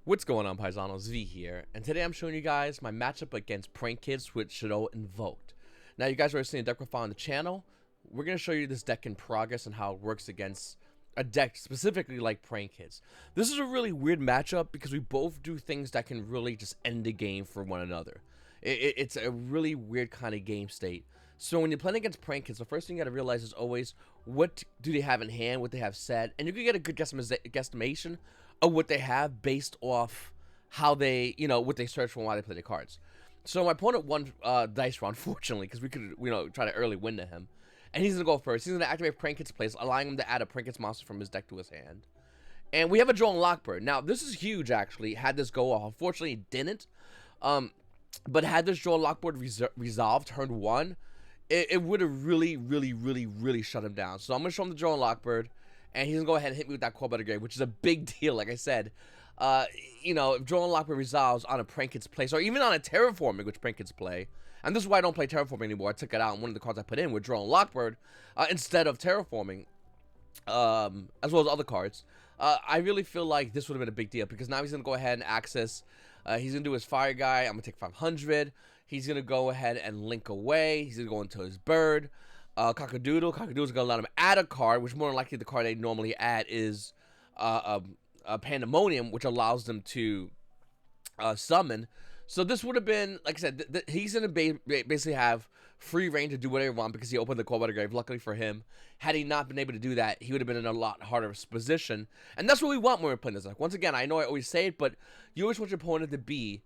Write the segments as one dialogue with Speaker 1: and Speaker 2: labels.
Speaker 1: What's going on, Paisanos? V here, and today I'm showing you guys my matchup against Prank Kids with Shaddoll Invoked. Now, you guys are seeing a deck profile on the channel. We're going to show you this deck in progress and how it works against a deck specifically like Prank Kids. This is a really weird matchup because we both do things that can really just end the game for one another. It's a really weird kind of game state. So when you're playing against Prank Kids, the first thing you got to realize is always what do they have in hand, what they have set, and you can get a good guesstimation of what they have based off how they, what they search for and why they play the cards. So my opponent won dice round, unfortunately, because we could, try to early win to him. And he's going to go first. He's going to activate Prank Kids place, allowing him to add a Prank Kids monster from his deck to his hand. And we have a Shaddoll Invoked. Now, this is huge, actually, had this go off. Unfortunately, it didn't. But had this Shaddoll Invoked resolved turn one, it would have really shut him down. So I'm going to show him the Shaddoll Invoked, and he's going to go ahead and hit me with that Core Better Grave, which is a big deal, like I said. If Shaddoll Invoked resolves on a Prank Kids place, or even on a Terraforming, which Prank Kids play, and this is why I don't play Terraforming anymore. I took it out, and one of the cards I put in with Shaddoll Invoked instead of Terraforming, as well as other cards. I really feel like this would have been a big deal, because now he's going to go ahead and access, he's going to do his Fire Guy. I'm going to take 500. He's going to go ahead and link away. He's going to go into his Bird. Cockadoodle's going to let him add a card, which more than likely the card they normally add is Pandemonium, which allows them to summon. So this would have been, like I said, he's going to basically have free reign to do whatever he wants because he opened the Core Better Grave. Luckily for him, had he not been able to do that, he would have been in a lot harder position. And that's what we want when we're playing this deck. Once again, I know I always say it, but you always want your opponent to be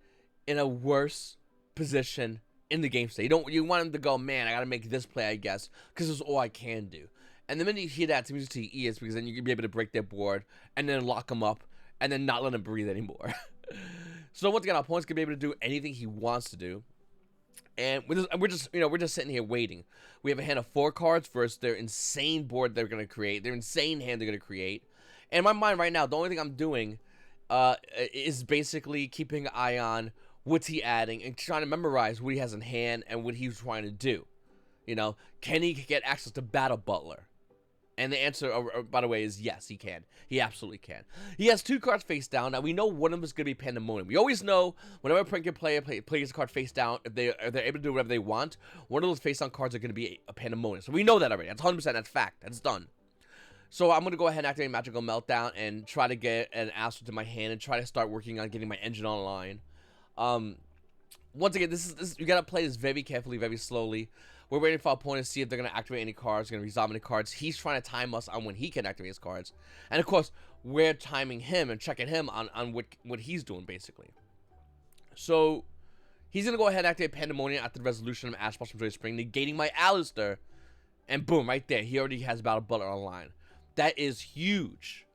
Speaker 1: in a worse position in the game state. You want him to go, man, I got to make this play, I guess, because it's all I can do. And the minute you hear that, to me, he is, because then you can be able to break their board and then lock them up and then not let him breathe anymore. So once again, our opponent's gonna be able to do anything he wants to do, and we're just sitting here waiting. We have a hand of 4 cards versus their insane board they're gonna create, their insane hand they're gonna create. And in my mind right now, the only thing I'm doing is basically keeping an eye on what's he adding and trying to memorize what he has in hand and what he's trying to do. Can he get access to Battle Butler? And the answer, by the way, is yes, he can. He absolutely can. He has 2 cards face down. Now, we know one of them is going to be Pandemonium. We always know whenever a Prank Kid player plays a card face down, if they're able to do whatever they want, one of those face down cards are going to be a Pandemonium. So we know that already. That's 100%. That's fact. That's done. So I'm going to go ahead and activate Magical Meltdown and try to get an Astral to my hand and try to start working on getting my engine online. Once again, this you got to play this very carefully, very slowly. We're waiting for our opponent to see if they're going to activate any cards, going to resolve any cards. He's trying to time us on when he can activate his cards. And, of course, we're timing him and checking him on what he's doing, basically. So, he's going to go ahead and activate Pandemonium after the resolution of Ash Blossom Joy Spring, negating my Alistair. And boom, right there. He already has Battle Butler online. That is huge.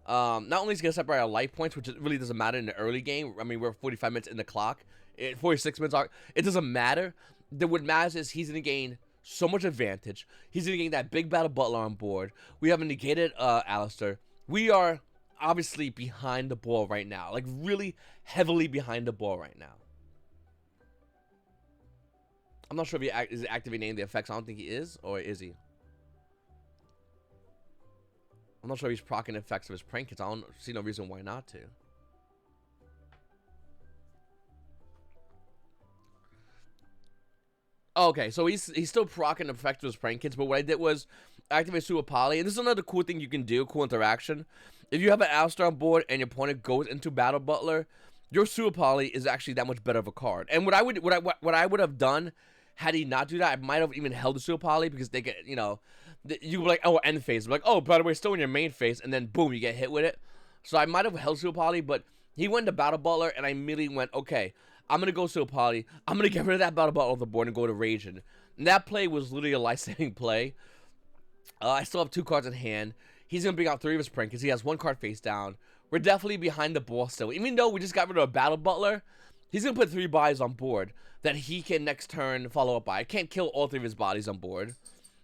Speaker 1: Not only is he going to separate our life points, which really doesn't matter in the early game. I mean, we're 45 minutes in the clock. 46 minutes. It doesn't matter. What matters is he's going to gain so much advantage. He's going to gain that big Battle Butler on board. We have a negated Alistair. We are obviously behind the ball right now. Like, really heavily behind the ball right now. I'm not sure if he is activating the effects. I don't think he is. Or is he? I'm not sure if he's proccing the effects of his Prank Kids. I don't see no reason why not to. Okay, so he's still proccing the effect of his Prank Kids, but what I did was activate Super Poly, and this is another cool thing you can do, cool interaction. If you have an Alistair on board and your opponent goes into Battle Butler, your Super Poly is actually that much better of a card. And what I would have done had he not do that, I might have even held the Super Poly, because they get, you could be like, oh, end phase, like, oh, by the way, still in your main phase, and then boom, you get hit with it. So I might have held Super Poly, but he went to Battle Butler, and I immediately went, okay, I'm going to go Super Poly. I'm going to get rid of that Battle Butler off the board and go to Raging. And that play was literally a life-saving play. I still have 2 cards in hand. He's going to bring out 3 of his Prank because he has 1 card face down. We're definitely behind the ball still. Even though we just got rid of a Battle Butler, he's going to put 3 bodies on board that he can next turn follow up by. I can't kill all 3 of his bodies on board.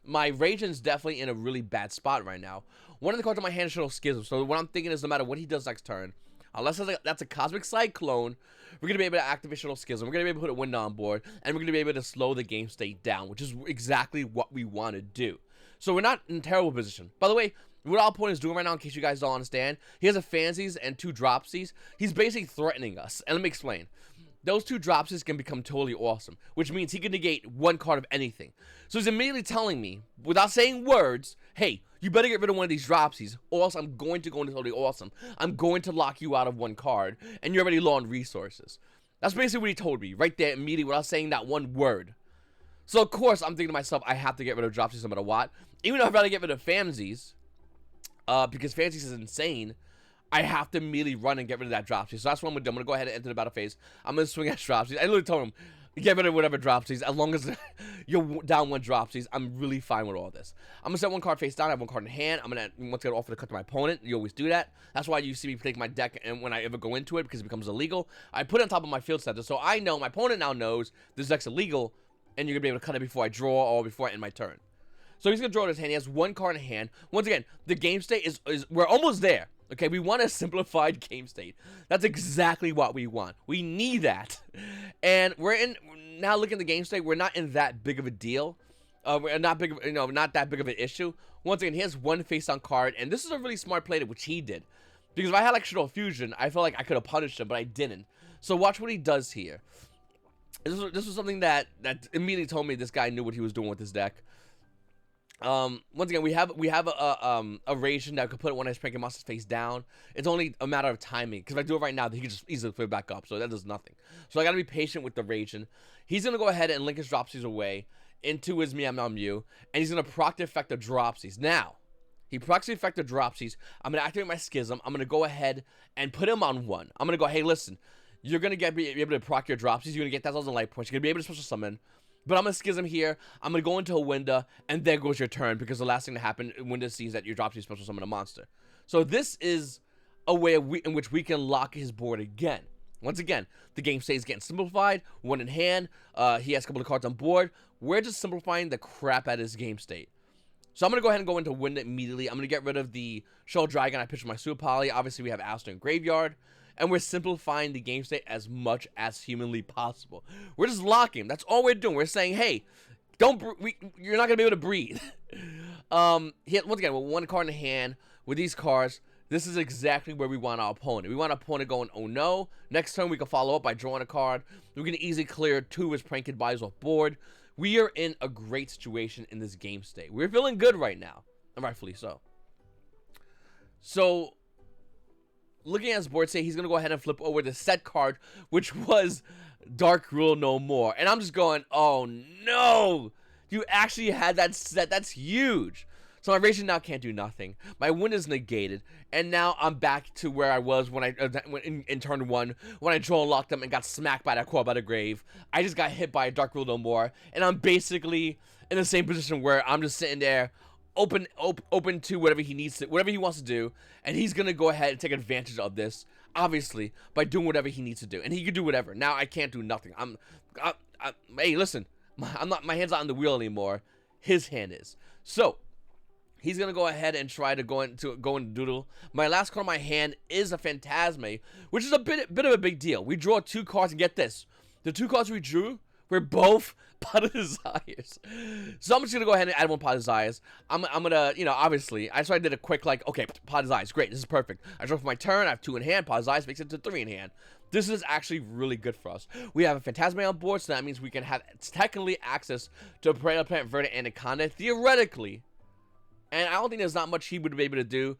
Speaker 1: My Raging's definitely in a really bad spot right now. One of the cards on my hand is Shaddoll Schism. So what I'm thinking is no matter what he does next turn, unless that's a Cosmic Cyclone, we're going to be able to activate Shaddoll Schism. We're going to be able to put a window on board, and we're going to be able to slow the game state down, which is exactly what we want to do. So we're not in a terrible position. By the way, What our opponent is doing right now, in case you guys don't understand, he has a Fancies and 2 Dropsies. He's basically threatening us. And let me explain. Those 2 Dropsies can become totally awesome, which means he can negate 1 card of anything. So he's immediately telling me, without saying words, hey, you better get rid of one of these Dropsies, or else I'm going to go into totally awesome. I'm going to lock you out of 1 card, and you're already low on resources. That's basically what he told me, right there, immediately, without saying that 1 word. So, of course, I'm thinking to myself, I have to get rid of Dropsies no matter what. Even though I'd rather get rid of Fancies, because Fancies is insane, I have to immediately run and get rid of that Dropsy. So that's what I'm going to do. I'm going to go ahead and enter the battle phase. I'm going to swing at Dropsies. I literally told him, get rid of whatever Dropsies. As long as you're down 1 Dropsies, I'm really fine with all this. I'm going to set 1 card face down. I have 1 card in hand. I'm going to once again offer to cut to my opponent. You always do that. That's why you see me take my deck and when I ever go into it, because it becomes illegal, I put it on top of my field center. So I know, my opponent now knows this deck's illegal, and you're going to be able to cut it before I draw or before I end my turn. So he's going to draw his hand. He has 1 card in hand. Once again, the game state is we're almost there. Okay, we want a simplified game state. That's exactly what we want. We need that. And we're in, now looking at the game state, we're not in that big of a deal. We're not big, not that big of an issue. Once again, he has 1 face-down card, and this is a really smart play, which he did. Because if I had like Shaddoll Fusion, I felt like I could have punished him, but I didn't. So watch what he does here. This was something that immediately told me this guy knew what he was doing with his deck. Once again, we have a ration that could put one of his pranking monsters face down. It's only a matter of timing, because if I do it right now, he can just easily flip back up, so that does nothing. So I gotta be patient with the ration. He's gonna go ahead and link his Dropsies away into his Meow Meow Mew, and he's gonna proc the effect of Dropsies. Now, he procs the effect of Dropsies. I'm gonna activate my Schism. I'm gonna go ahead and put him on 1. I'm gonna go, hey, listen, you're gonna be able to proc your Dropsies. You're gonna get 1,000 life points. You're gonna be able to special summon. But I'm going to Schism here. I'm going to go into a window, and there goes your turn, because the last thing that happened, window sees that your Dropsy special summon a monster. So this is a way in which we can lock his board again. Once again, the game state is getting simplified. 1 in hand. He has a couple of cards on board. We're just simplifying the crap out of his game state. So I'm going to go ahead and go into window immediately. I'm going to get rid of the Shell Dragon. I pitched my Super Poly. Obviously, we have Alistair in Graveyard. And we're simplifying the game state as much as humanly possible. We're just locking him. That's all we're doing. We're saying, hey, you're not going to be able to breathe. Once again, with 1 card in hand, with these cards, this is exactly where we want our opponent. We want our opponent going, oh no. Next turn, we can follow up by drawing a card. We can easily clear 2 of his Prank Advisors off board. We are in a great situation in this game state. We're feeling good right now, and rightfully so. So, looking at his board state, he's going to go ahead and flip over the set card, which was Dark Rule No More. And I'm just going, oh no! You actually had that set. That's huge. So my ration now can't do nothing. My win is negated. And now I'm back to where I was when in turn 1, when I draw locked him and got smacked by that Core by the Grave. I just got hit by a Dark Rule No More. And I'm basically in the same position where I'm just sitting there, open to whatever he needs to, whatever he wants to do, and he's gonna go ahead and take advantage of this, obviously, by doing whatever he needs to do, and he can do whatever. Now I can't do nothing. Hey, listen, my hand's not on the wheel anymore. His hand is. So he's gonna go ahead and try to go into doodle. My last card in my hand is a Phantasme, which is a bit of a big deal. We draw 2 cards, and get this, the 2 cards we drew were both Pot of Desires. So I'm just gonna go ahead and add 1 Pot of Desires. I'm gonna, obviously, I did a quick, okay, Pot of Desires, great, this is perfect. I draw for my turn, I have 2 in hand, Pot of Desires makes it to 3 in hand. This is actually really good for us. We have a Phantasme on board, so that means we can have technically access to a Perennial Plant, Verdant, Anaconda, theoretically. And I don't think there's not much he would be able to do.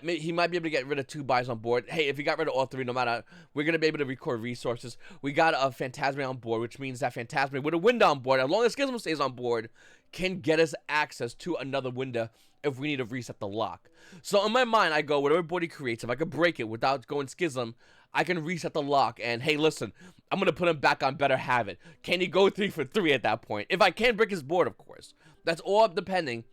Speaker 1: He might be able to get rid of 2 buys on board. Hey, if he got rid of all 3, no matter, we're going to be able to record resources. We got a Phantasme on board, which means that Phantasme with a window on board, as long as Schism stays on board, can get us access to another window if we need to reset the lock. So in my mind, I go, whatever board he creates, if I could break it without going Schism, I can reset the lock. And hey, listen, I'm going to put him back on Better Have It. Can he go 3 for 3 at that point? If I can break his board, of course. That's all depending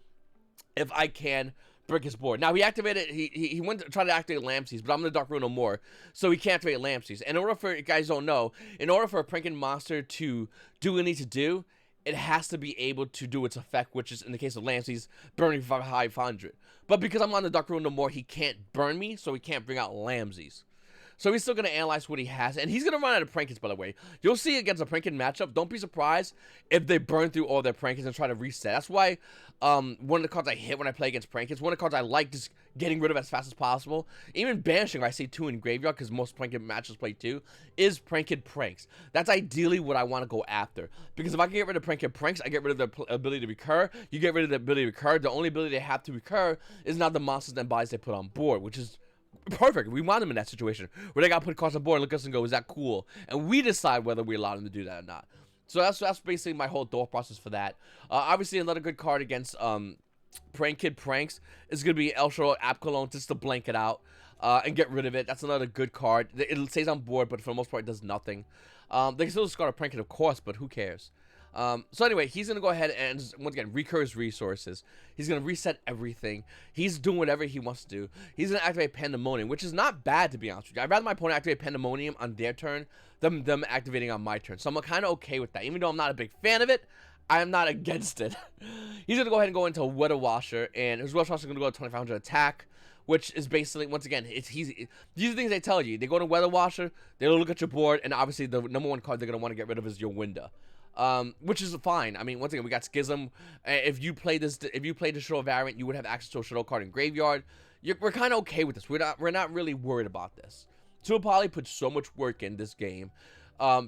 Speaker 1: if I can break his board. Now, he activated, he went to try to activate Lampsies, but I'm in the Dark Rule No More, so he can't activate Lampsies. And in order for, you guys don't know, in order for a Pranking Monster to do what it needs to do, it has to be able to do its effect, which is, in the case of Lampsies, burning for 500. But because I'm on the Dark Rule No More, he can't burn me, so he can't bring out Lampsies. So he's still going to analyze what he has, and he's going to run out of Prankins, by the way. You'll see against a Prankin matchup, don't be surprised if they burn through all their Prankins and try to reset. That's why one of the cards I hit when I play against Prankins, one of the cards I like just getting rid of as fast as possible, even banishing if I see 2 in graveyard, because most Prankin matches play 2, is Prankin Pranks. That's ideally what I want to go after, because if I can get rid of Prankin Pranks, I get rid of the ability to recur. You get rid of the ability to recur. The only ability they have to recur is not the monsters and bodies they put on board, which is perfect. We want them in that situation where they got to put cards on board and look at us and go, is that cool? And we decide whether we allow them to do that or not. So that's basically my whole thought process for that. Obviously, another good card against Prankin Pranks is going to be El Shaddoll Invoked, just to blank it out and get rid of it. That's another good card. It stays on board, but for the most part, it does nothing. They can still discard a Prankin, of course, but who cares? So anyway, he's going to go ahead and, once again, recur his resources. He's going to reset everything. He's doing whatever he wants to do. He's going to activate Pandemonium, which is not bad, to be honest with you. I'd rather my opponent activate Pandemonium on their turn than them activating on my turn. So I'm kind of okay with that. Even though I'm not a big fan of it, I am not against it. He's going to go ahead and go into Weather Washer, and his Weather Washer is going to go to 2500 attack, which is basically, once again, these are things they tell you. They go to Weather Washer, they look at your board, and obviously the number one card they're going to want to get rid of is your window. Which is fine. I mean, once again, we got Schism. If you played the Shaddoll variant, you would have access to a Shaddoll card in graveyard. We're kind of okay with this. We're not really worried about this. Tuapali put so much work in this game,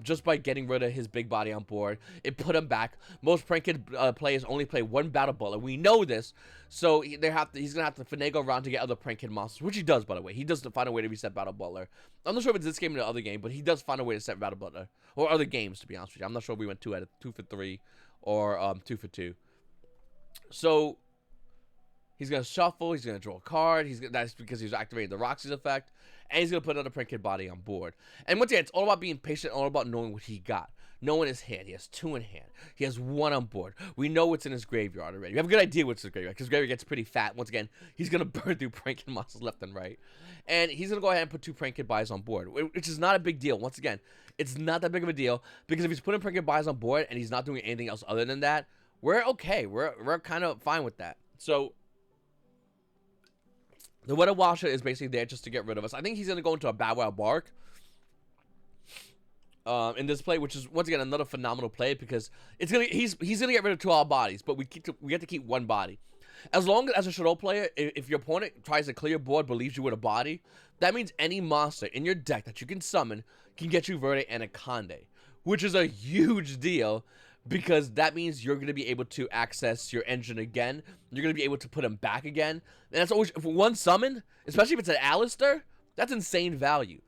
Speaker 1: just by getting rid of his big body on board. It put him back. Most Prankin players only play 1 Battle Butler. We know this, so he's gonna have to finagle around to get other Prankin monsters, which he does, by the way. He does find a way to reset Battle Butler. I'm not sure if it's this game or the other game, but he does find a way to set Battle Butler, or other games, to be honest with you. I'm not sure if we went 2 for 3 or 2 for 2. So he's gonna shuffle. He's gonna draw a card. That's because he's activating the Roxy's effect, and he's gonna put another Prankin body on board. And once again, it's all about being patient, all about knowing what he got. Knowing his hand. He has 2 in hand. He has 1 on board. We know what's in his graveyard already. We have a good idea what's in his graveyard, because his graveyard gets pretty fat. Once again, he's gonna burn through Prankin monsters left and right, and he's gonna go ahead and put 2 Prankin bodies on board, which is not a big deal. Once again, it's not that big of a deal, because if he's putting Prankin bodies on board and he's not doing anything else other than that, we're okay. We're kind of fine with that. So the Weather Washer is basically there just to get rid of us. I think he's going to go into a Bow Wow Bark in this play, which is, once again, another phenomenal play, because he's going to get rid of 2 all bodies, but we have to keep 1 body. As long as a Shaddoll player, if your opponent tries to clear your board, believes you with a body, that means any monster in your deck that you can summon can get you Verde and a Conde, which is a huge deal, because that means you're going to be able to access your engine again. You're going to be able to put him back again. And that's always, for 1 summon, especially if it's an Alistair, that's insane value.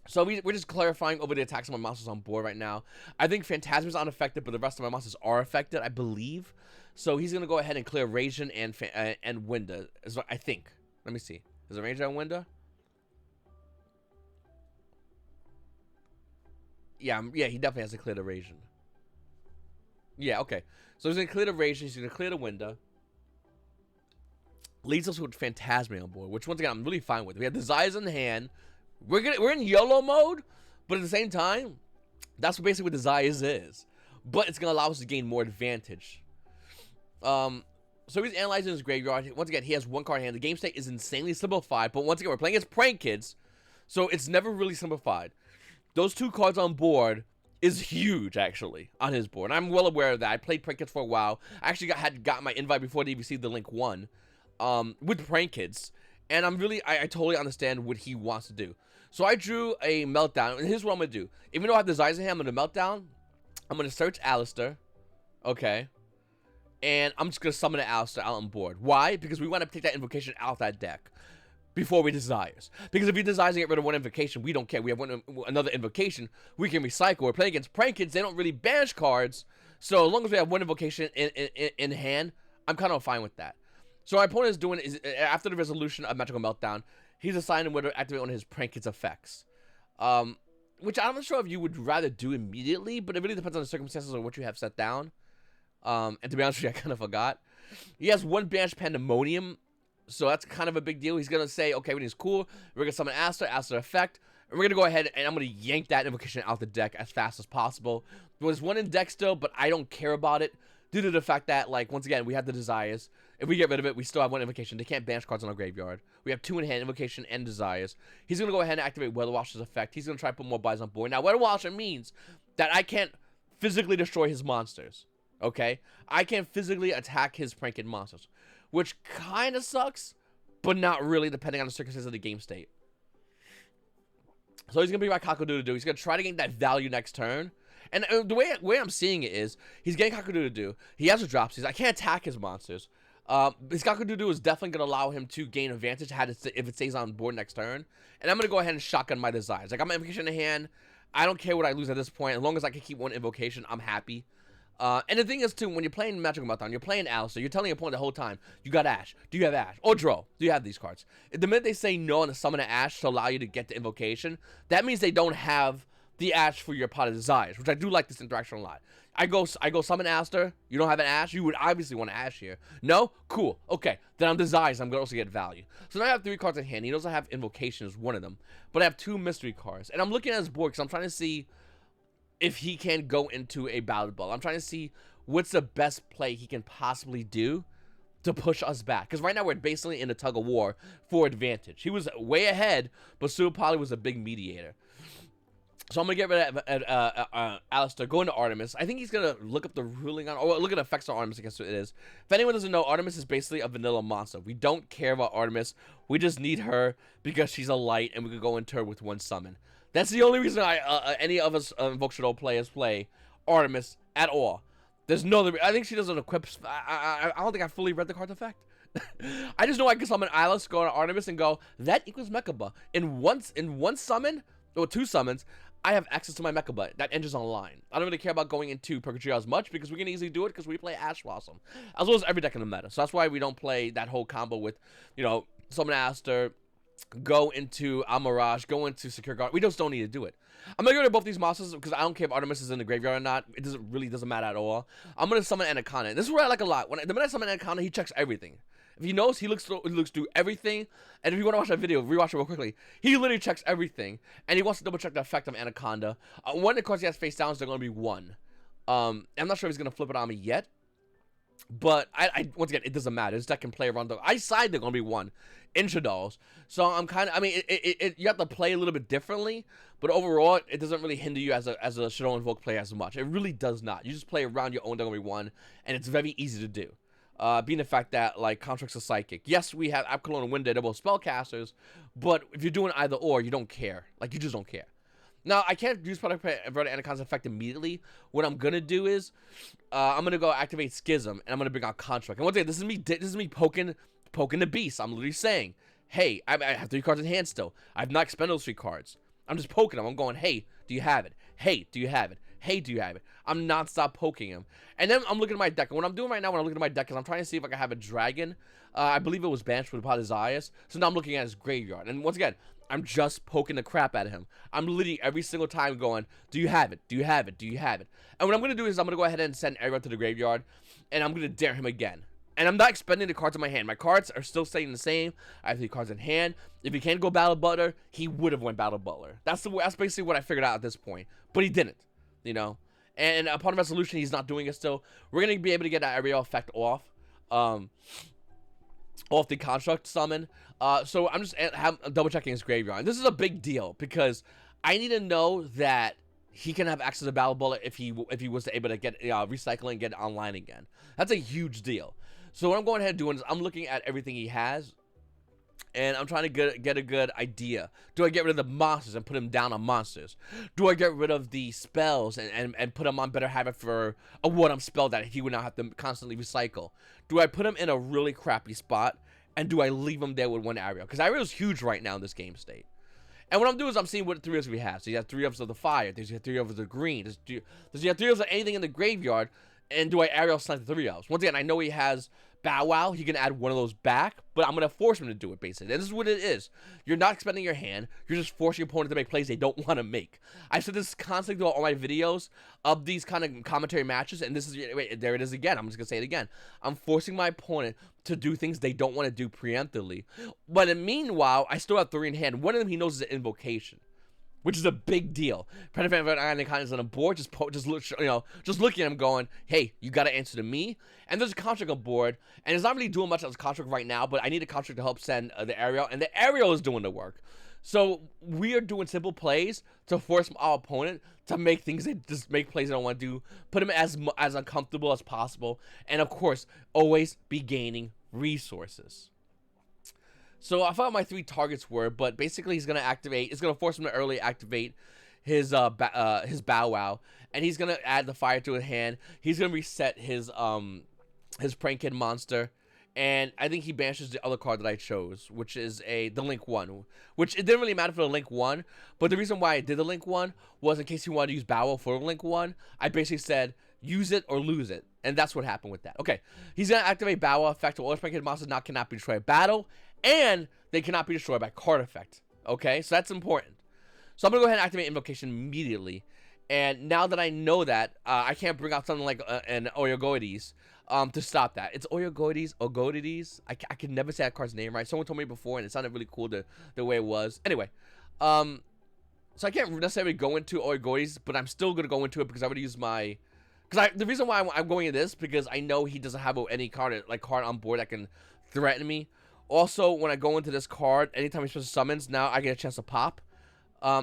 Speaker 1: So we're just clarifying over the attacks of my monsters on board right now. I think Phantasma's unaffected, but the rest of my monsters are affected, I believe. So he's going to go ahead and clear Rajin and Winda, I think. Let me see. Is it Rajin and Winda? Yeah, he definitely has to clear the Rajin. Yeah, okay. So he's going to clear the Rajin, he's going to clear the Winda. Leads us with Phantasma on board, which, once again, I'm really fine with. We have Desires in hand. We're in YOLO mode, but at the same time, that's basically what Desires is. But it's going to allow us to gain more advantage. So he's analyzing his graveyard. Once again, he has 1 card in hand. The game state is insanely simplified, but once again, we're playing as Prank Kids, so it's never really simplified. Those 2 cards on board is huge, actually, on his board. And I'm well aware of that. I played Prank Kids for a while. I actually got my invite before they received the link 1 with Prank Kids. And I totally understand what he wants to do. So I drew a Meltdown, and here's what I'm going to do. Even though I have Desires in hand, I'm going to Meltdown. I'm going to search Alistair. Okay. And I'm just going to summon an Alistair out on board. Why? Because we want to take that invocation out of that deck before we Desires. Because if he Desires to get rid of 1 invocation, we don't care. We have another invocation we can recycle. We're playing against Prank Kids. They don't really banish cards. So as long as we have 1 invocation in hand, I'm kind of fine with that. So my opponent is doing is, after the resolution of Magical Meltdown, he's deciding whether to activate one of his Prank Kids effects. Which I'm not sure if you would rather do immediately, but it really depends on the circumstances of what you have set down. And to be honest with you, I kind of forgot. He has 1 Banished Pandemonium, so that's kind of a big deal. He's going to say, okay, when he's cool, we're going to summon Alistair effect, and we're going to go ahead and I'm going to yank that invocation out the deck as fast as possible. There's 1 in deck still, but I don't care about it due to the fact that, like, once again, we have the Desires. If we get rid of it, we still have 1 invocation. They can't banish cards on our graveyard. We have 2 in hand, invocation and desires. He's going to go ahead and activate Weather Washer's effect. He's going to try to put more buys on board. Now, Weather Washer means that I can't physically destroy his monsters. Okay? I can't physically attack his Prankin monsters. Which kind of sucks, but not really, depending on the circumstances of the game state. So he's going to be my Cock-a-doodle-doo. He's going to try to gain that value next turn. And the way I'm seeing it is, he's getting Cock-a-doodle-doo. He has a dropsies. I can't attack his monsters. His Cock-a-doodle-doo is definitely going to allow him to gain advantage if it stays on board next turn. And I'm going to go ahead and shotgun my desires. I got my invocation in hand. I don't care what I lose at this point. As long as I can keep 1 invocation, I'm happy. And the thing is, too, when you're playing Magical Meltdown, you're playing Alistair, you're telling your opponent the whole time, you got Ash. Do you have Ash? Or Draw. Do you have these cards? The minute they say no and summon an Ash to allow you to get the invocation, that means they don't have the Ash for your Pot of Desires, which I do like this interaction a lot. I go summon Alistair. You don't have an Ash? You would obviously want an Ash here. No? Cool. Okay. Then on Desires, I'm going to also get value. So now I have 3 cards in hand. He knows I have Invocation as one of them. But I have 2 mystery cards. And I'm looking at his board because I'm trying to see if he can go into a Ballad Ball. I'm trying to see what's the best play he can possibly do to push us back. Because right now we're basically in a tug of war for advantage. He was way ahead, but Pseudo-Poly was a big mediator. So I'm going to get rid of Alistair, go into Artemis. I think he's going to look up the ruling on, or look at effects on Artemis, I guess what it is. If anyone doesn't know, Artemis is basically a vanilla monster. We don't care about Artemis. We just need her because she's a light and we can go into her with 1 summon. That's the only reason any of us Invoke Shaddoll players play Artemis at all. There's no other. I think she doesn't equip. I don't think I fully read the card's effect. I just know I can summon Alice, go on Artemis, and go, that equals Mechaba. In one summon, or 2 summons, I have access to my Mechaba. That engine's online. I don't really care about going into Purgatory as much because we can easily do it because we play Ash Blossom. As well as every deck in the meta. So that's why we don't play that whole combo with, summon Aster, go into Amaraj, go into Secure Guard. We just don't need to do it. I'm going to go to both these monsters because I don't care if Artemis is in the graveyard or not. It doesn't matter at all. I'm going to summon Anaconda. This is what I like a lot. The minute I summon Anaconda, he checks everything. If he knows, he looks through everything. And if you want to watch that video, rewatch it real quickly. He literally checks everything. And he wants to double check the effect of Anaconda. One of the cards he has face down is they're going to be 1. I'm not sure if he's going to flip it on me yet. But once again, it doesn't matter. This deck can play around. I side they're going to be 1 in Shaddolls. So I'm kind of, you have to play a little bit differently. But overall, it doesn't really hinder you as a Shaddoll Invoked player as much. It really does not. You just play around your own, they're going to be 1. And it's very easy to do. Being the fact that, like, Construct's a Psychic. Yes, we have Apkalon and Winda, they're both spellcasters, but if you're doing either or, you don't care. Like, you just don't care. Now, I can't use Product Inverted Anaconda's effect immediately. What I'm going to do is, I'm going to go activate Schism, and I'm going to bring out Construct. And once again, this is me poking the beast. I'm literally saying, hey, I have 3 cards in hand still. I have not expended those 3 cards. I'm just poking them. I'm going, hey, do you have it? Hey, do you have it? Hey, do you have it? I'm non-stop poking him. And then I'm looking at my deck. And what I'm doing right now when I'm looking at my deck is I'm trying to see if I can have a dragon. I believe it was banished with Pot of Desires. So now I'm looking at his graveyard. And once again, I'm just poking the crap out of him. I'm literally every single time going, do you have it? Do you have it? Do you have it? And what I'm going to do is I'm going to go ahead and send Ariel to the graveyard. And I'm going to dare him again. And I'm not expending the cards in my hand. My cards are still staying the same. I have 3 cards in hand. If he can't go Battle Butler, he would have went Battle Butler. That's basically what I figured out at this point. But he didn't, And upon resolution, he's not doing it still. We're going to be able to get that Ariel effect off the Construct summon. So I'm just double checking his graveyard. This is a big deal because I need to know that he can have access to Battle Bullet if he was able to get recycle and get it online again. That's a huge deal. So what I'm going ahead and doing is I'm looking at everything he has. And I'm trying to get a good idea. Do I get rid of the monsters and put him down on monsters? Do I get rid of the spells and put him on Better Habit for a one-up spell that he would not have to constantly recycle? Do I put him in a really crappy spot? And do I leave him there with 1 Ariel? Because Ariel is huge right now in this game state. And what I'm doing is I'm seeing what 3 of we have. So you have 3 of the fire. There's 3 of the green. Does you have 3 of anything in the graveyard? And do I Ariel snipe the 3 of? Once again, I know he has Bow Wow. He can add 1 of those back, but I'm going to force him to do it, basically. And this is what it is. You're not expending your hand. You're just forcing your opponent to make plays they don't want to make. I've said this constantly throughout all my videos of these kind of commentary matches, and this is, wait, there it is again. I'm just going to say it again. I'm forcing my opponent to do things they don't want to do preemptively. But meanwhile, I still have 3 in hand. One of them he knows is an invocation. which is a big deal. Predator Anaconda is on a board, just looking at him going, hey, you got to answer to me. And there's a construct on board, and it's not really doing much as a construct right now, but I need a construct to help send the aerial, and the aerial is doing the work. So we are doing simple plays to force our opponent to make things that just make plays they don't want to do, put them as uncomfortable as possible, and of course, always be gaining resources. So I forgot my 3 targets were, but basically he's gonna activate. It's gonna force him to early activate his Bow Wow, and he's gonna add the fire to his hand. He's gonna reset his Prank Kid monster, and I think he banishes the other card that I chose, which is the Link 1, which it didn't really matter for the Link 1, but the reason why I did the Link 1 was in case you wanted to use Bow Wow for the Link 1. I basically said use it or lose it, and that's what happened with that. Okay, he's gonna activate Bow Wow effect. All Prank Kid monsters cannot be destroyed by battle, and they cannot be destroyed by card effect. Okay, so that's important. So I'm gonna go ahead and activate Invocation immediately. And now that I know that, I can't bring out something like an Oyogoides to stop that. It's Oyogoides. I can never say that card's name right. Someone told me before, and it sounded really cool the way it was. Anyway, so I can't necessarily go into Oyogoides, but I'm still gonna go into it because I would use my. The reason why I'm going into this because I know he doesn't have any card on board that can threaten me. Also, when I go into this card, anytime he special summons, now I get a chance to pop.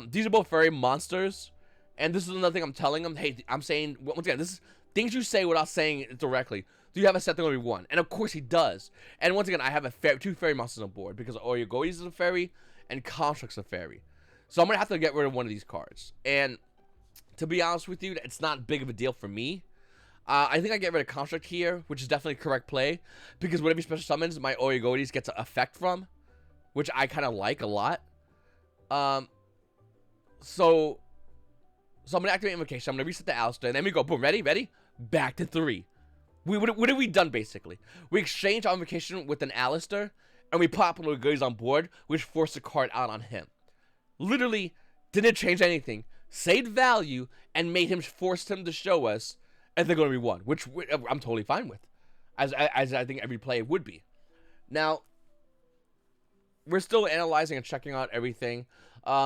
Speaker 1: These are both fairy monsters, and this is another thing I'm telling him. Hey, I'm saying, once again, this is things you say without saying it directly. Do you have a set that only 1? And of course he does. And once again, I have 2 fairy monsters on board because Oyogoides is a fairy and Construct's a fairy. So I'm going to have to get rid of one of these cards. And to be honest with you, it's not big of a deal for me. I think I get rid of Construct here, which is definitely correct play, because whatever special summons, my Oyogoides gets an effect from, which I kind of like a lot. So I'm gonna activate Invocation. I'm gonna reset the Alistair, and then we go boom, ready, back to 3. What have we done basically? We exchange our Invocation with an Alistair, and we pop Oyogoides on board, which forced the card out on him. Literally didn't change anything, saved value, and forced him to show us. And they're going to be 1, which I'm totally fine with, as I think every player would be. Now, we're still analyzing and checking out everything.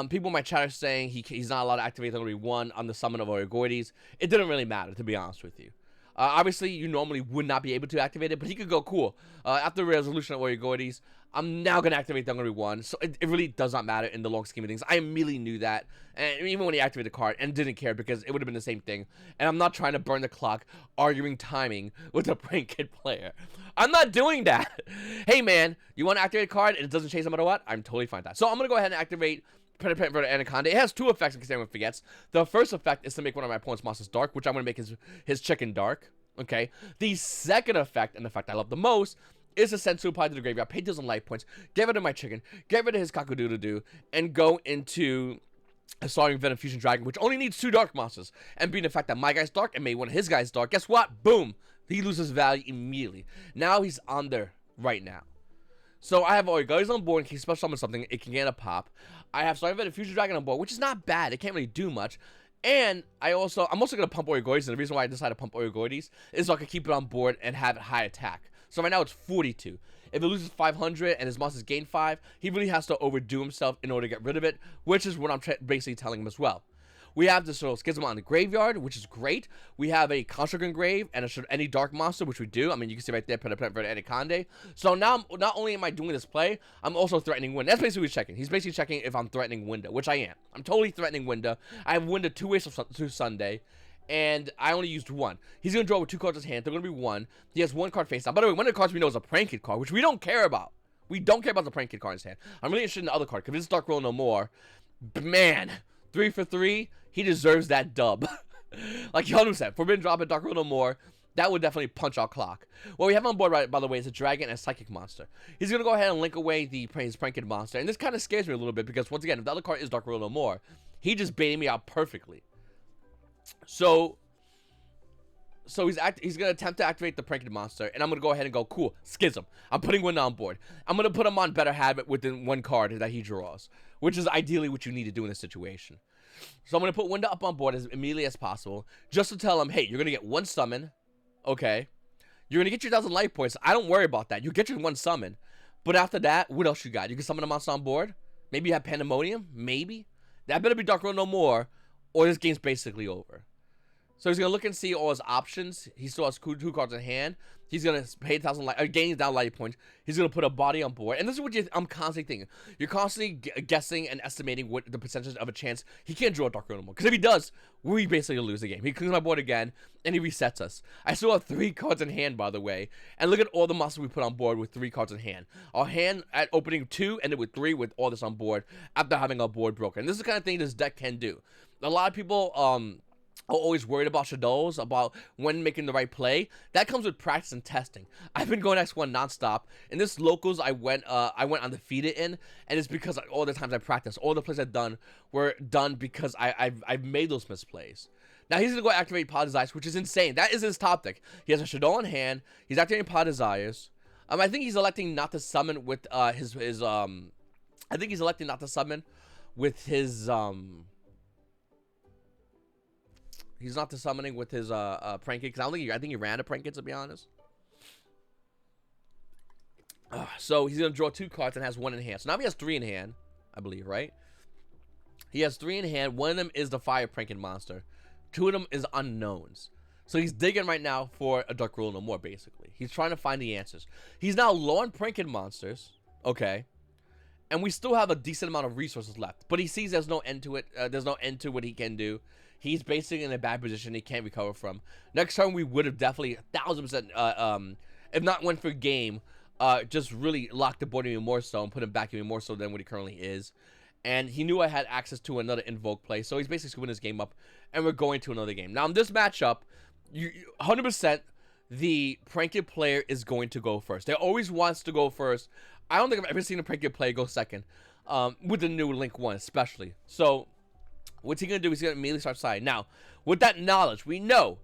Speaker 1: People in my chat are saying he's not allowed to activate the 1 on the summon of Oyogoides. It didn't really matter, to be honest with you. Obviously, you normally would not be able to activate it, but he could go, cool. After the resolution of Oyogoides, I'm now going to activate the 1. So it really does not matter in the long scheme of things. I immediately knew that, and even when he activated the card, and didn't care because it would have been the same thing. And I'm not trying to burn the clock arguing timing with a Prank Kid player. I'm not doing that. Hey, man, you want to activate a card and it doesn't change no matter what? I'm totally fine with that. So I'm going to go ahead and activate Predator Anaconda. It has 2 effects in case anyone forgets. The first effect is to make one of my opponent's monsters dark, which I'm going to make his chicken dark. Okay. The second effect, and the effect I love the most, is to send Supai to the graveyard, pay 2,000 life points, get rid of my chicken, get rid of his Cock-a-doodle-doo, and go into a Starting Venom Fusion Dragon, which only needs 2 dark monsters. And being the fact that my guy's dark and made one of his guys dark, guess what? Boom! He loses value immediately. Now he's on there right now. So I have Oyogoides on board in case special summon something, it can get a pop. I have Starting Venom Fusion Dragon on board, which is not bad. It can't really do much. And I'm also going to pump Oyogoides, and the reason why I decided to pump Oyogoides is so I can keep it on board and have it high attack. So right now it's 42. If it loses 500 and his monsters gain 5, he really has to overdo himself in order to get rid of it, which is what I'm basically telling him as well. We have this little Schism on the graveyard, which is great. We have a Construct Engrave and any dark monster, which we do. I mean, you can see right there, Predator Anaconda. So now, not only am I doing this play, I'm also threatening Winda. That's basically what he's checking. He's basically checking if I'm threatening Winda, which I am. I'm totally threatening Winda. I have Winda 2 ways to Sunday, and I only used 1. He's going to draw with 2 cards in his hand. They're going to be 1. He has 1 card face down. By the way, one of the cards we know is a Prank Kid card, which we don't care about. We don't care about the Prank Kid card in his hand. I'm really interested in the other card, because if it's Dark Roll No More, man, 3 for 3, he deserves that dub. Like Yonu said, Forbidden Drop and Dark Roll No More, that would definitely punch our clock. What we have on board, right, by the way, is a dragon and a psychic monster. He's going to go ahead and link away his Prank Kid monster. And this kind of scares me a little bit because, once again, if the other card is Dark Roll No More, he just baited me out perfectly. So he's going to attempt to activate the Prank Kid monster, and I'm going to go ahead and go, cool, Schism. I'm putting Winda on board. I'm going to put him on Better Habit within 1 card that he draws, which is ideally what you need to do in this situation. So I'm going to put Winda up on board as immediately as possible, just to tell him, hey, you're going to get 1 summon, okay? You're going to get your 1,000 life points. I don't worry about that. You get your 1 summon. But after that, what else you got? You can summon a monster on board. Maybe you have Pandemonium. Maybe. That better be Dark World no more, or this game's basically over. So he's gonna look and see all his options. He still has two cards in hand. He's gonna pay 1,000 light, gain down light points. He's gonna put a body on board, and this is what I'm constantly thinking. You're constantly guessing and estimating what the percentage of a chance he can't draw a Dark World anymore. Because if he does, we basically lose the game. He cleans my board again, and he resets us. I still have 3 cards in hand, by the way, and look at all the monsters we put on board with 3 cards in hand. Our hand at opening 2 ended with 3 with all this on board after having our board broken. This is the kind of thing this deck can do. A lot of people always worried about Shaddolls, about when making the right play. That comes with practice and testing. I've been going X1 nonstop, and this locals I went undefeated in, and it's because all the times I practiced, all the plays I've done were done because I've made those misplays. Now he's gonna go activate Pot Desires, which is insane. That is his top deck. He has a Shaddoll in hand. He's activating Pot Desires. I think he's electing not to summon with I think he's electing not to summon with his He's not summoning with his prank because I think he ran a prank to be honest. So he's gonna draw 2 cards and has 1 in hand. So now he has 3 in hand, I believe, right? He has 3 in hand. 1 of them is the fire pranking monster. 2 of them is unknowns. So he's digging right now for a Dark Rule no more. Basically, he's trying to find the answers. He's now low on pranking monsters. Okay. And we still have a decent amount of resources left, but he sees there's no end to it. There's no end to what he can do. He's basically in a bad position he can't recover from. Next turn, we would have definitely 1,000%, if not went for game, just really locked the board even more so and put him back even more so than what he currently is. And he knew I had access to another Invoke play, so he's basically screwing his game up, and we're going to another game. Now, in this matchup, 100% the Pranked player is going to go first. They always wants to go first. I don't think I've ever seen a Pranked player go second, with the new Link 1 especially. So what's he going to do? He's going to immediately start siding. Now, with that knowledge, we know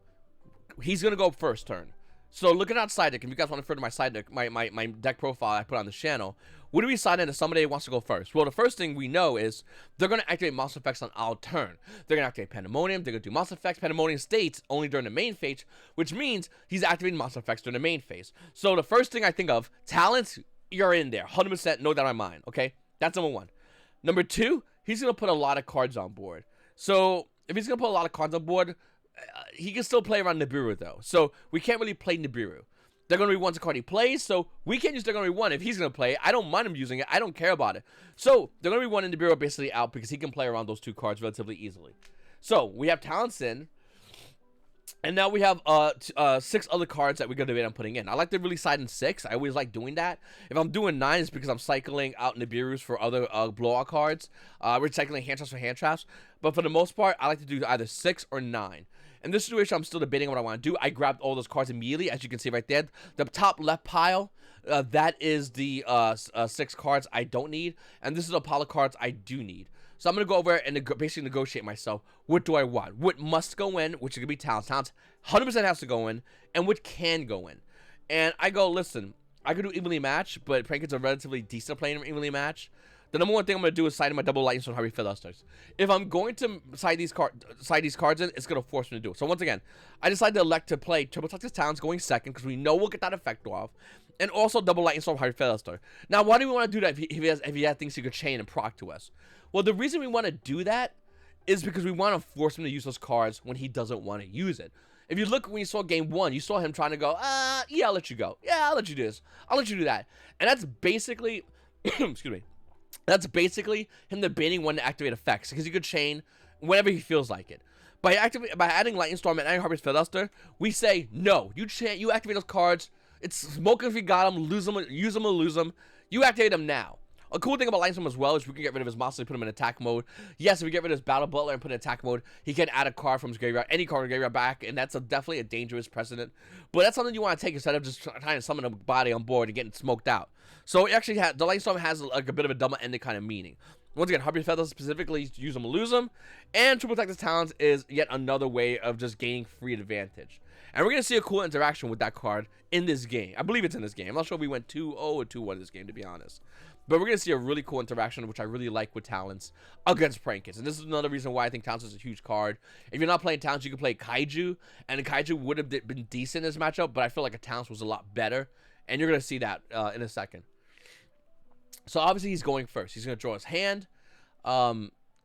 Speaker 1: he's going to go first turn. So looking at side deck, if you guys want to refer to my side deck, my deck profile I put on the channel, what do we side in if somebody wants to go first? Well, the first thing we know is they're going to activate monster effects on our turn. They're going to activate Pandemonium. They're going to do monster effects. Pandemonium states only during the main phase, which means he's activating monster effects during the main phase. So the first thing I think of, talents, you're in there. 100%, no doubt in my mind, okay? That's number 1. Number 2, he's going to put a lot of cards on board. So if he's going to put a lot of cards on board, he can still play around Nibiru, though. So we can't really play Nibiru. They're going to be 1's a card he plays, so we can't use they're going to be 1 if he's going to play it. I don't mind him using it. I don't care about it. So they're going to be 1 in Nibiru basically out because he can play around those 2 cards relatively easily. So we have talents in. And now we have 6 other cards that we're going to debate on putting in. I like to really side in 6. I always like doing that. If I'm doing 9, it's because I'm cycling out Nibirus for other blowout cards. We're cycling hand traps for hand traps. But for the most part, I like to do either 6 or 9. In this situation, I'm still debating what I want to do. I grabbed all those cards immediately, as you can see right there. The top left pile, that is the 6 cards I don't need. And this is a pile of cards I do need. So I'm going to go over and basically negotiate myself. What do I want? What must go in, which is going to be talents. Talents 100% has to go in, and what can go in. And I go, listen, I could do evenly match, but Prankins are relatively decent playing evenly match. The number 1 thing I'm going to do is side in my double lightning storm Harvey Philisters. If I'm going to side these cards in, it's going to force me to do it. So once again, I decided to elect to play Triple Texas Talents going second because we know we'll get that effect off. And also double lightning storm Harvey Philister. Now, why do we want to do that if he has things he could chain and proc to us? Well, the reason we want to do that is because we want to force him to use those cards when he doesn't want to use it. If you look when you saw game 1, you saw him trying to go, yeah, I'll let you go. Yeah, I'll let you do this. I'll let you do that. And that's basically, excuse me, that's basically him debating when to activate effects because he could chain whenever he feels like it. By adding Lightning Storm and adding Harvest Philister, we say, no, you activate those cards. It's smoking if you got them, lose them, use them or lose them. You activate them now. A cool thing about Lightning Storm as well is we can get rid of his monster and put him in attack mode. Yes, if we get rid of his Battle Butler and put him in attack mode, he can add a card from his graveyard, any card from his graveyard back, and that's definitely a dangerous precedent. But that's something you want to take instead of just trying to summon a body on board and getting smoked out. So it actually the Lightning Storm has like a bit of a double-ended kind of meaning. Once again, Harpy Feathers specifically use them or lose them, and Triple Texas Talents is yet another way of just gaining free advantage. And we're going to see a cool interaction with that card in this game. I believe it's in this game. I'm not sure if we went 2-0 or 2-1 in this game, to be honest. But we're going to see a really cool interaction, which I really like with Talents against Prankins. And this is another reason why I think Talents is a huge card. If you're not playing Talents, you can play Kaiju. And Kaiju would have been decent in this matchup, but I feel like a Talents was a lot better. And you're going to see that in a second. So obviously he's going first. He's going to draw his hand.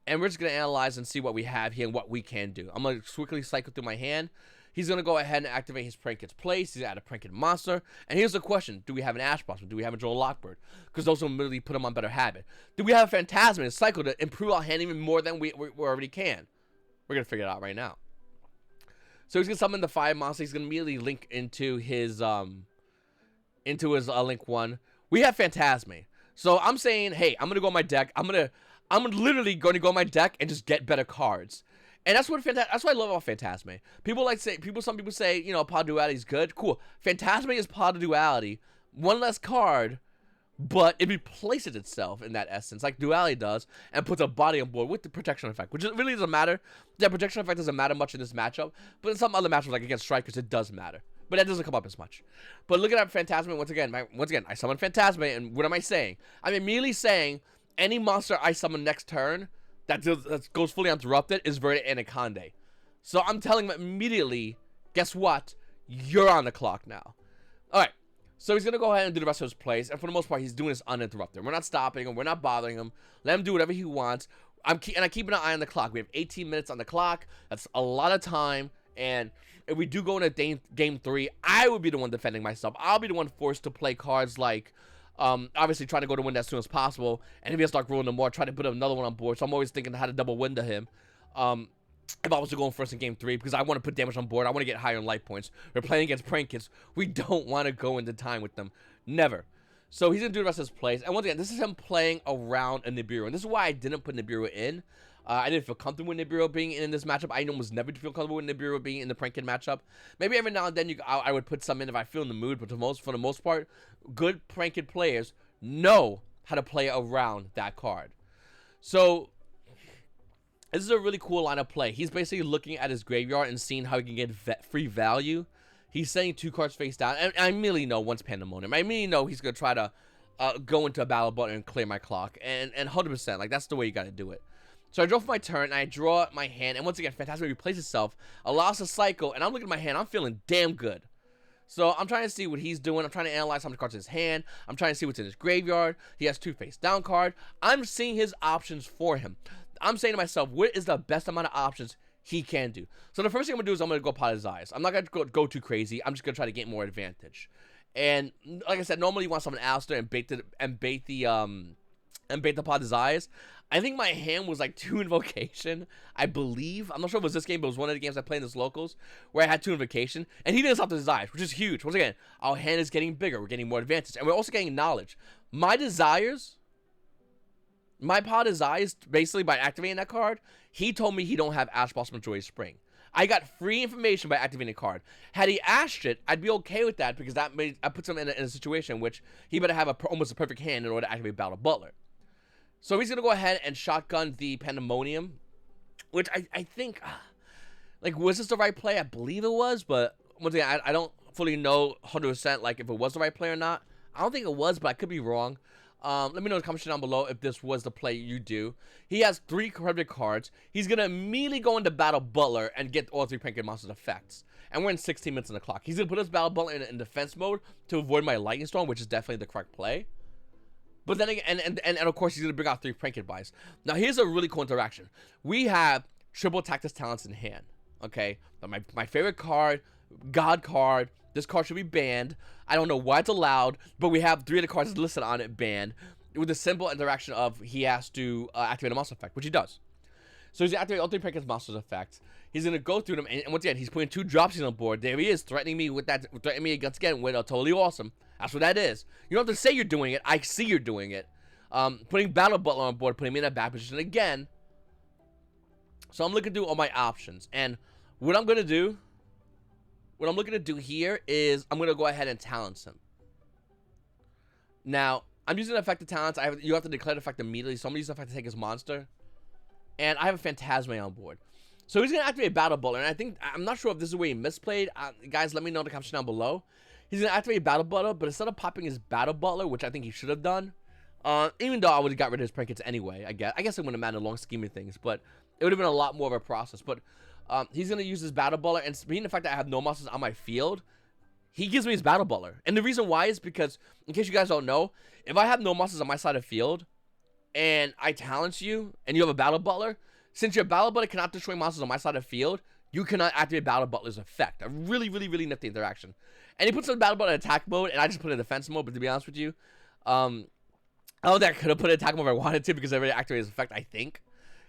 Speaker 1: and we're just going to analyze and see what we have here and what we can do. I'm going to quickly cycle through my hand. He's going to go ahead and activate his Pranket's Place. He's at a Pranket Monster. And here's the question. Do we have an Ash Blossom? Do we have a Joel Lockbird? Because those will really put him on better habit. Do we have a Phantasma and cycle to improve our hand even more than we already can? We're going to figure it out right now. So he's going to summon the Fire Monster. He's going to immediately link into his Link 1. We have Phantasma. So I'm saying, hey, I'm going to go on my deck. I'm literally going to go on my deck and just get better cards. And that's what I love about Phantasma. Some people say, you know, Pod Duality is good. Cool. Phantasma is Pod Duality. One less card, but it replaces itself in that essence, like Duality does, and puts a body on board with the protection effect, which really doesn't matter. That protection effect doesn't matter much in this matchup, but in some other matchups, like against Strikers, it does matter. But that doesn't come up as much. But looking at Phantasma, once again, I summon Phantasma, and what am I saying? I'm immediately saying any monster I summon next turn that goes fully uninterrupted is Verde Anaconda. So I'm telling him immediately, guess what? You're on the clock now. Alright, so he's going to go ahead and do the rest of his plays, and for the most part, he's doing this uninterrupted. We're not stopping him. We're not bothering him. Let him do whatever he wants. I keep an eye on the clock. We have 18 minutes on the clock. That's a lot of time, and if we do go into game 3, I would be the one defending myself. I'll be the one forced to play cards like, obviously trying to go to win as soon as possible, and if he has to start rolling them more, try to put another one on board. So I'm always thinking how to double win to him. If I was to go first in game 3, because I want to put damage on board, I want to get higher in life points. We're playing against Prankets. We don't want to go into time with them. Never. So he's going to do the rest of his plays. And once again, this is him playing around a Nibiru. And this is why I didn't put Nibiru in. I didn't feel comfortable with Nibiru being in this matchup. I almost never feel comfortable with Nibiru being in the Pranket matchup. Maybe every now and then I would put some in if I feel in the mood, but for the most part, good Pranket players know how to play around that card. So this is a really cool line of play. He's basically looking at his graveyard and seeing how he can get free value. He's sending 2 cards face down, and I immediately know one's Pandemonium. I immediately know he's going to try to go into a battle button and clear my clock, and 100%, like, that's the way you got to do it. So I draw for my turn, and I draw my hand, and once again, Phantasma replaces itself, allows a cycle, and I'm looking at my hand, I'm feeling damn good. So I'm trying to see what he's doing. I'm trying to analyze how many cards in his hand. I'm trying to see what's in his graveyard. He has 2 face down card. I'm seeing his options for him. I'm saying to myself, what is the best amount of options he can do? So the first thing I'm going to do is I'm going to go Pot His Eyes. I'm not going to go too crazy. I'm just going to try to get more advantage. And like I said, normally you want someone Alistair and bait the Pot His Eyes. I think my hand was like 2 Invocation, I believe. I'm not sure if it was this game, but it was one of the games I played in this locals where I had 2 Invocation, and he didn't stop His Eyes, which is huge. Once again, our hand is getting bigger. We're getting more advantage, and we're also getting knowledge. My desires, my Pot His Eyes, basically by activating that card, he told me he don't have Ash Blossom and Joyous Spring. I got free information by activating a card. Had he ashed it, I'd be okay with that because that puts him in a situation in which he better have almost a perfect hand in order to activate Battle Butler. So he's going to go ahead and shotgun the Pandemonium, which I think, like, was this the right play? I believe it was, but once again, I don't fully know 100%, like, if it was the right play or not. I don't think it was, but I could be wrong. Let me know in the comments down below if this was the play you do. He has 3 credit cards. He's going to immediately go into Battle Butler and get all 3 Pranket Monsters effects. And we're in 16 minutes on the clock. He's going to put his Battle Butler in defense mode to avoid my Lightning Storm, which is definitely the correct play. But then again, and of course, he's going to bring out 3 Pranket Buys. Now, here's a really cool interaction. We have triple Tactus Talents in hand, okay? My favorite card, God card. This card should be banned. I don't know why it's allowed, but we have 3 of the cards listed on it banned with the simple interaction of he has to activate a monster effect, which he does. So he's going to activate all 3 Pranket Monsters effects. He's going to go through them, and once again, he's putting 2 dropsies on board. There he is, threatening me with that, threatening me once again with a totally awesome. That's what that is. You don't have to say you're doing it. I see you're doing it. Putting Battle Butler on board, putting me in that back position again. So I'm looking through all my options. And what I'm looking to do here is I'm going to go ahead and Talents him. Now, I'm using effective talents. You have to declare the effect immediately. So I'm going to use the effect to take his monster. And I have a Phantasma on board. So he's going to activate Battle Butler. And I'm not sure if this is where he misplayed. Guys, let me know in the comments down below. He's going to activate Battle Butler, but instead of popping his Battle Butler, which I think he should have done, even though I would have got rid of his Prankets anyway, I guess it wouldn't have mattered in the long scheme of things, but it would have been a lot more of a process. But he's going to use his Battle Butler, and being the fact that I have no monsters on my field, he gives me his Battle Butler. And the reason why is because, in case you guys don't know, if I have no monsters on my side of the field, and I talent you, and you have a Battle Butler, since your Battle Butler cannot destroy monsters on my side of the field, you cannot activate Battle Butler's effect. A really, really, really nifty interaction. And he puts the Battle Butler in attack mode, and I just put it in defense mode, but to be honest with you, I don't think I could have put it in attack mode if I wanted to, because I already activated his effect, I think.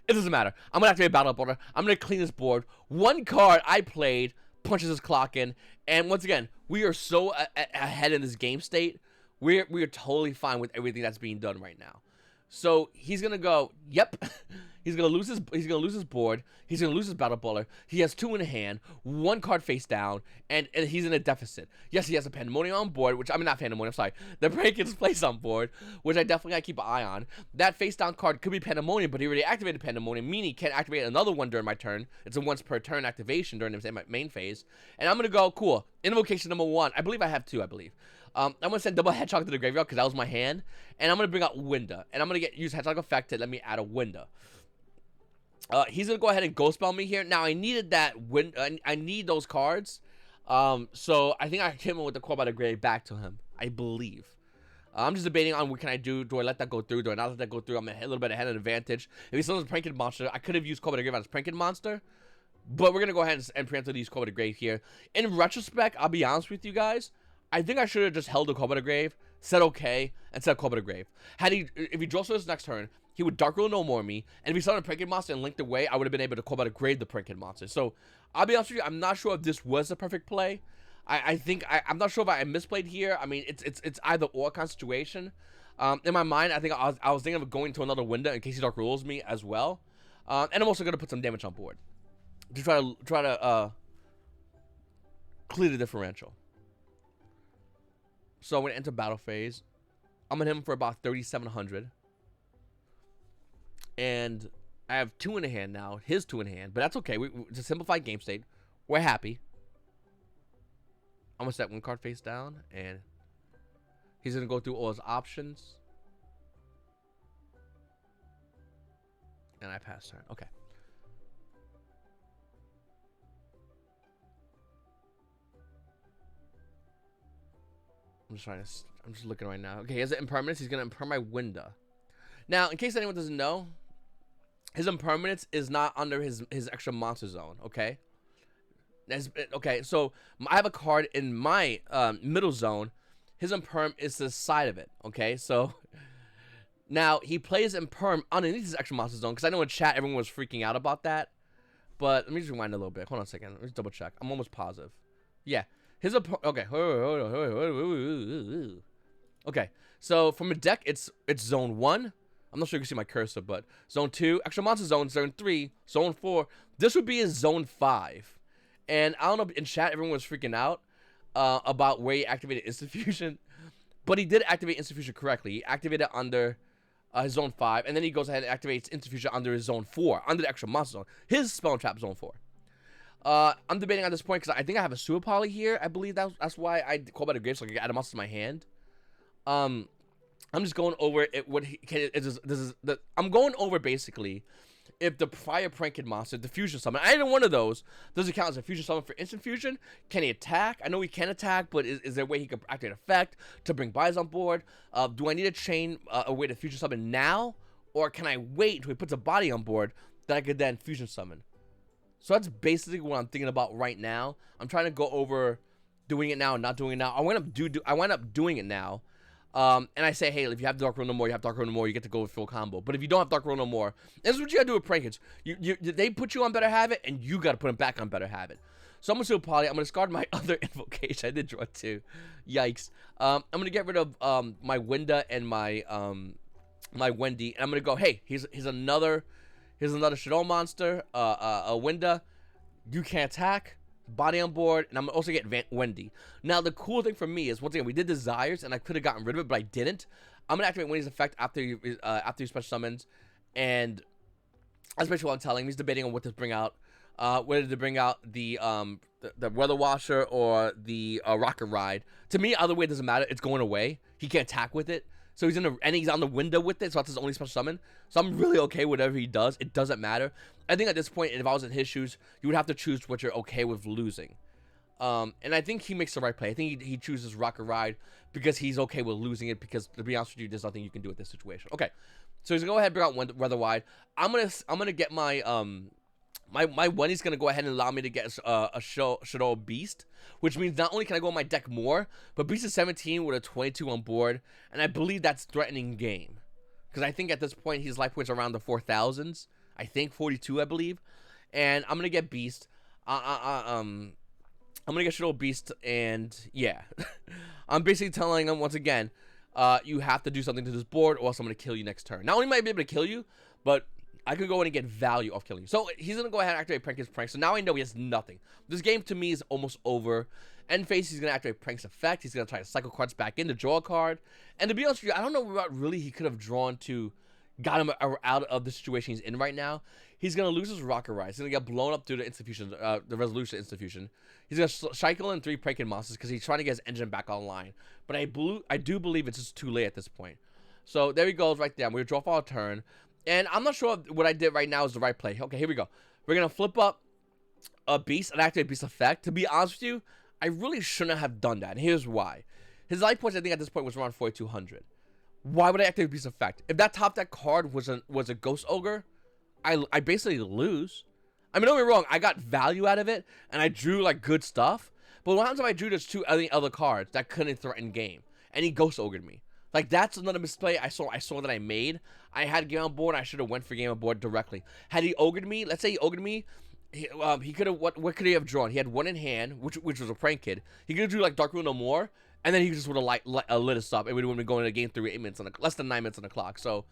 Speaker 1: It doesn't matter. I'm going to activate Battle Butler. I'm going to clean this board. One card I played punches his clock in, and once again, we are so ahead in this game state. We are totally fine with everything that's being done right now. So he's gonna go. Yep, he's gonna lose his board. He's gonna lose his Battle Butler. He has 2 in hand, 1 card face down, and he's in a deficit. Yes, he has a Pandemonium on board, which I mean not Pandemonium. I'm sorry, the Break-Ins Place on board, which I definitely gotta keep an eye on. That face down card could be Pandemonium, but he already activated Pandemonium, meaning he can't activate another one during my turn. It's a once per turn activation during my main phase. And I'm gonna go cool. Invocation number 1. I believe I have 2. I believe. I'm going to send double Hedgehog to the graveyard because that was my hand. And I'm going to bring out Winda. And I'm going to use Hedgehog effect to let me add a Winda. He's going to go ahead and Ghost Spell me here. Now, I needed that I need those cards. So I think I hit him with the Call by the Grave back to him. I believe. I'm just debating on what can I do. Do I let that go through? Do I not let that go through? I'm a little bit ahead of advantage. If he still has a Prankin' Monster, I could have used Call by the Grave on his Prankin' Monster. But we're going to go ahead and preemptively use Call by the Grave here. In retrospect, I'll be honest with you guys. I think I should have just held the Call by the Grave, said okay, and said Call by the Grave. If he draws for his next turn, he would Dark Rule no more me, and if he saw a Prankin' Monster and linked away, I would have been able to Call by the Grave the Prankin' Monster. So, I'll be honest with you, I'm not sure if this was the perfect play. I'm not sure if I misplayed here. I mean, it's either or kind of situation. In my mind, I think I was thinking of going to another window in case he Dark Rules me as well. And I'm also going to put some damage on board to try to clear the differential. So I'm going to enter battle phase. I'm going to hit him for about 3,700. And I have 2 in the hand now. His 2 in hand. But that's okay. It's a simplified game state. We're happy. I'm going to set 1 card face down. And he's going to go through all his options. And I pass turn. Okay. I'm just looking right now. Okay, he has an impermanence. He's gonna imperm my Winda. Now, in case anyone doesn't know, his impermanence is not under his extra monster zone. Okay. Okay, so I have a card in my middle zone. His imperm is to the side of it. Okay, so now he plays imperm underneath his extra monster zone because I know in chat everyone was freaking out about that. But let me just rewind a little bit. Hold on a second. Let's double check. I'm almost positive. Yeah. Okay. Okay. So from a deck, it's zone 1. I'm not sure you can see my cursor, but zone 2, extra monster zone, zone 3, zone 4. This would be his zone 5. And I don't know, in chat, everyone was freaking out about where he activated Instant Fusion. But he did activate Instant Fusion correctly. He activated under his zone 5, and then he goes ahead and activates Instant Fusion under his zone 4, under the extra monster zone. His Spell and Trap zone 4. I'm debating at this point because I think I have a Sewer Poly here. I believe that's why I Call by the Grave so I can add a monster to my hand. I'm just going over it. I'm going over basically if the prior Prankin' Monster, the Fusion Summon, either one of those, does it count as a Fusion Summon for Instant Fusion? Can he attack? I know he can attack, but is there a way he can activate effect to bring buys on board? Do I need to chain a way to Fusion Summon now? Or can I wait until he puts a body on board that I could then Fusion Summon? So that's basically what I'm thinking about right now. I'm trying to go over doing it now and not doing it now. I wind up doing it now. And I say, hey, if you have Dark Rule no more, you have Dark Rule no more, you get to go with full combo. But if you don't have Dark Rule no more, this is what you gotta do with Prankins. They put you on Better Habit, and you gotta put them back on Better Habit. So I'm gonna do a poly. I'm gonna discard my other invocation. I did draw 2. Yikes. I'm gonna get rid of my Winda and my my Wendy, and I'm gonna go, hey, here's another Shaddoll monster, a Winda. You can't attack. Body on board, and I'm also get Wendy. Now, the cool thing for me is, once again, we did Desires, and I could have gotten rid of it, but I didn't. I'm gonna activate Wendy's effect after you special summons, and especially what I'm telling him, he's debating on what to bring out, whether to bring out the Weather Washer or the Rocket Ride. To me, either way, it doesn't matter. It's going away. He can't attack with it. So he's he's on the window with it, so that's his only special summon. So I'm really okay with whatever he does. It doesn't matter. I think at this point, if I was in his shoes, you would have to choose what you're okay with losing. And I think he makes the right play. I think he chooses Rocket Ride because he's okay with losing it because, to be honest with you, there's nothing you can do with this situation. Okay, So he's gonna go ahead and bring out Weather Wide. I'm gonna get my my Wendy's gonna go ahead and allow me to get a Shaddoll Beast, which means not only can I go on my deck more, but Beast is 17 with a 22 on board, and I believe that's threatening game, because I think at this point his life points are around the 4,000s. I think 42, I believe, and I'm gonna get Beast. I'm gonna get Shaddoll Beast, and yeah, I'm basically telling him once again, you have to do something to this board, or else I'm gonna kill you next turn. Not only might I be able to kill you, but I could go in and get value off killing you. So he's gonna go ahead and activate Prank his Prank. So now I know he has nothing. This game to me is almost over. End phase, he's gonna activate Prank's effect. He's gonna try to cycle cards back in to draw a card. And to be honest with you, I don't know what really he could have drawn to got him out of the situation he's in right now. He's gonna lose his Rocket Ride. He's gonna get blown up due to institution, the Resolution institution. He's gonna cycle in 3 Pranking monsters because he's trying to get his engine back online. But I do believe it's just too late at this point. So there he goes right there. We're gonna draw for our turn. And I'm not sure if what I did right now is the right play. Okay, here we go. We're going to flip up a Beast and activate Beast effect. To be honest with you, I really shouldn't have done that. And here's why. His life points, I think, at this point was around 4,200. Why would I activate Beast effect? If that top deck card was a Ghost Ogre, I basically lose. I mean, don't get me wrong. I got value out of it, and I drew, like, good stuff. But what happens if I drew just 2 other cards that couldn't threaten game? And he Ghost Ogred me. Like, that's another misplay I saw that I made. I had game on board. I should have went for game on board directly. Had he ogred me, let's say he ogred me, he could have, what could he have drawn? He had 1 in hand, which was a Prank Kid. He could have drew, like, Dark Rule No More, and then he just would have lit us up, and we would have been going to game 3 8 minutes on less than 9 minutes on the clock. So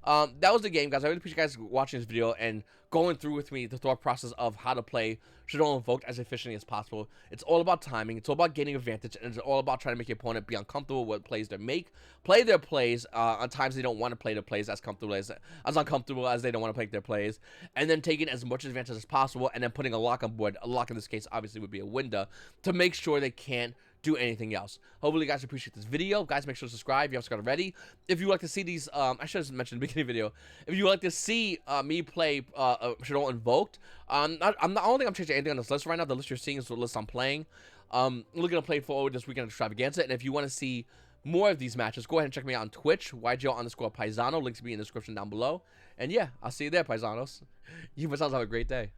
Speaker 1: that was the game, guys. I really appreciate you guys watching this video and going through with me the thought process of how to play Shaddoll Invoked as efficiently as possible. It's all about timing. It's all about gaining advantage, and it's all about trying to make your opponent be uncomfortable with plays they make. Play their plays on times they don't want to play their plays as uncomfortable as they don't want to play their plays, and then taking as much advantage as possible, and then putting a lock on board. A lock in this case obviously would be a window to make sure they can't do anything else. Hopefully you guys appreciate this video. Guys, make sure to subscribe if you haven't already. If you like to see these, I should have mentioned in the beginning of the video, if you like to see me play Shaddoll Invoked, I don't think I'm changing anything on this list right now. The list you're seeing is the list I'm playing. Looking to play forward this weekend extravaganza, and if you want to see more of these matches, go ahead and check me out on Twitch, YGO_Paisano. Links to be in the description down below. And yeah, I'll see you there, Paisanos. You must have a great day.